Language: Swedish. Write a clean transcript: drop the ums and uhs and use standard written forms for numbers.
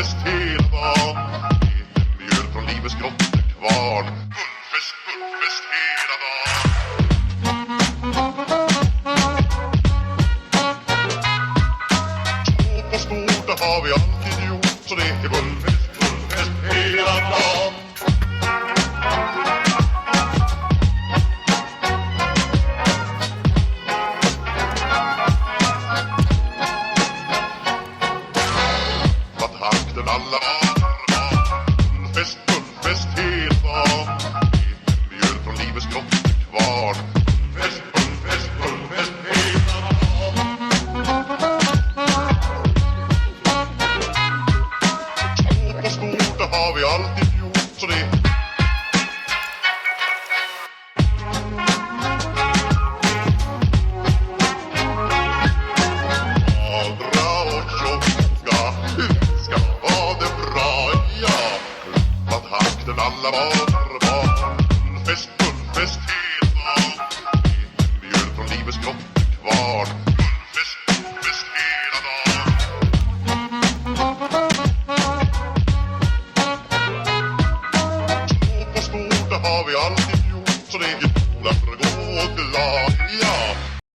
fullfest hela dagen. Lite mjöl från livets grottekvarn. Fullfest, fullfest hela dagen. Stort och stort, det har vi alltid gjort. Så det är fullfest, fullfest hela dagen. Takten alla varvar. Fullfest, fullfest hela dagen. Lite mjöl från livets grottekvarn. Fullfest, fullfest, fullfest hela dagen. Stort och stort, det har vi alltid gjort. Så det Magra och tjocka, ska vara det bra, ja. Takten alla varvar. Fullfest, fullfest